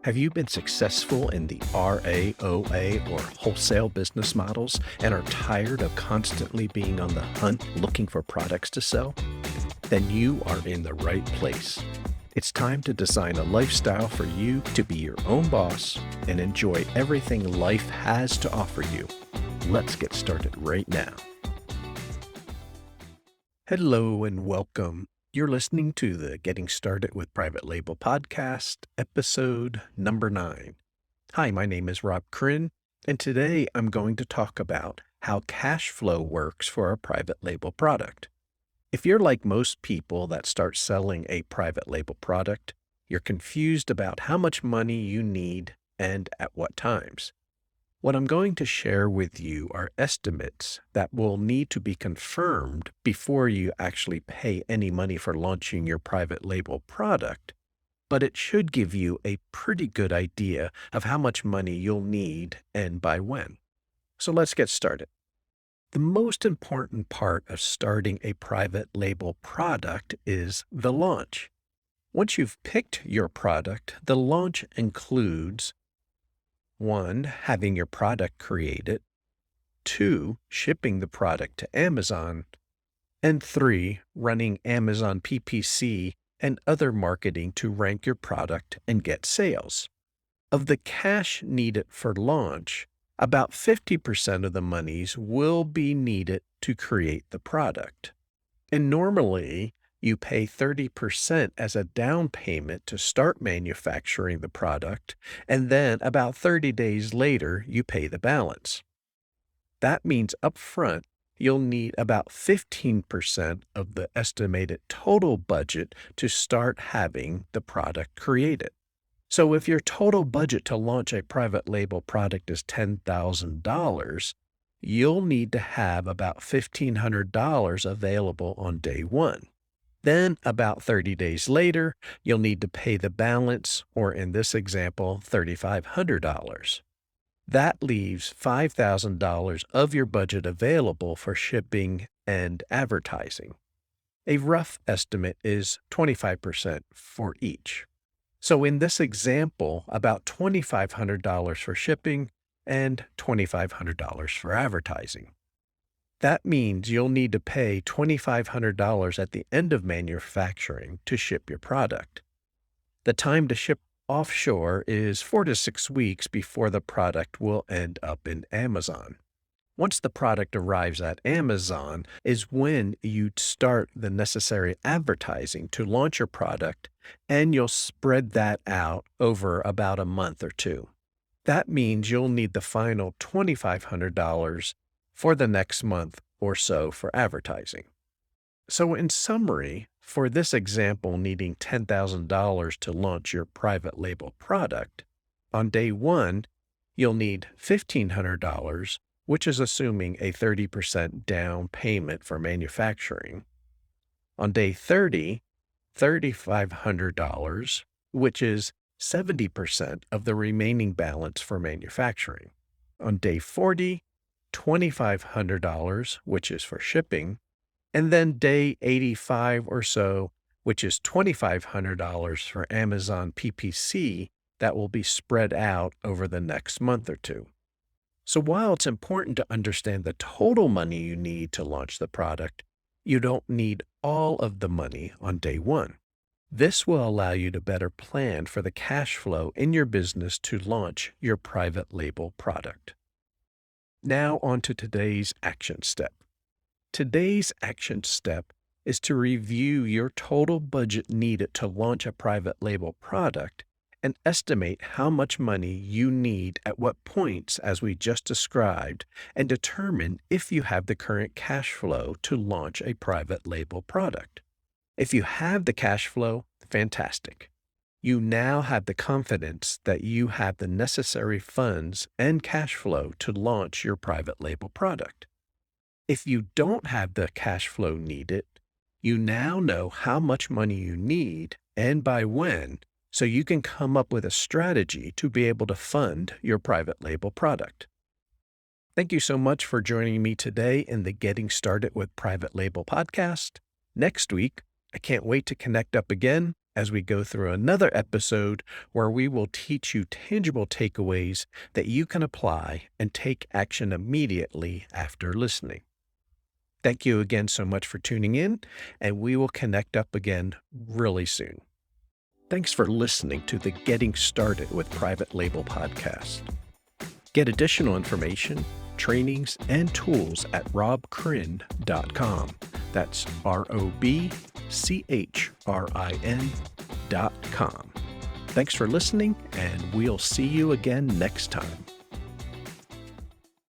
Have you been successful in the RAOA or wholesale business models and are tired of constantly being on the hunt looking for products to sell? Then you are in the right place. It's time to design a lifestyle for you to be your own boss and enjoy everything life has to offer you. Let's get started right now. Hello and welcome. You're listening to the Getting Started with Private Label podcast, episode number 9. Hi, my name is Rob Chrin, and today I'm going to talk about how cash flow works for a private label product. If you're like most people that start selling a private label product, you're confused about how much money you need and at what times. What I'm going to share with you are estimates that will need to be confirmed before you actually pay any money for launching your private label product, but it should give you a pretty good idea of how much money you'll need and by when. So let's get started. The most important part of starting a private label product is the launch. Once you've picked your product, the launch includes 1. Having your product created, 2. Shipping the product to Amazon, and 3. Running Amazon PPC and other marketing to rank your product and get sales. Of the cash needed for launch, about 50% of the monies will be needed to create the product. And normally, you pay 30% as a down payment to start manufacturing the product, and then about 30 days later, you pay the balance. That means upfront, you'll need about 15% of the estimated total budget to start having the product created. So if your total budget to launch a private label product is $10,000, you'll need to have about $1,500 available on day one. Then, about 30 days later, you'll need to pay the balance, or in this example, $3,500. That leaves $5,000 of your budget available for shipping and advertising. A rough estimate is 25% for each. So in this example, about $2,500 for shipping and $2,500 for advertising. That means you'll need to pay $2,500 at the end of manufacturing to ship your product. The time to ship offshore is 4 to 6 weeks before the product will end up in Amazon. Once the product arrives at Amazon is when you start the necessary advertising to launch your product, and you'll spread that out over about a month or two. That means you'll need the final $2,500 for the next month or so for advertising. So in summary, for this example needing $10,000 to launch your private label product, on day 1, you'll need $1,500, which is assuming a 30% down payment for manufacturing. On day 30, $3,500, which is 70% of the remaining balance for manufacturing. On day 40, $2,500, which is for shipping, and then day 85 or so, which is $2,500 for Amazon PPC that will be spread out over the next month or two. So while it's important to understand the total money you need to launch the product, you don't need all of the money on day 1. This will allow you to better plan for the cash flow in your business to launch your private label product. Now on to today's action step. Today's action step is to review your total budget needed to launch a private label product and estimate how much money you need at what points as we just described and determine if you have the current cash flow to launch a private label product. If you have the cash flow, fantastic. You now have the confidence that you have the necessary funds and cash flow to launch your private label product. If you don't have the cash flow needed, you now know how much money you need and by when, so you can come up with a strategy to be able to fund your private label product. Thank you so much for joining me today in the Getting Started with Private Label podcast. Next week, I can't wait to connect up again. as we go through another episode where we will teach you tangible takeaways that you can apply and take action immediately after listening. Thank you again so much for tuning in, and we will connect up again really soon. Thanks for listening to the Getting Started with Private Label podcast. Get additional information, trainings, and tools at robchrin.com. That's ROBCHRIN.com. Thanks for listening, and we'll see you again next time.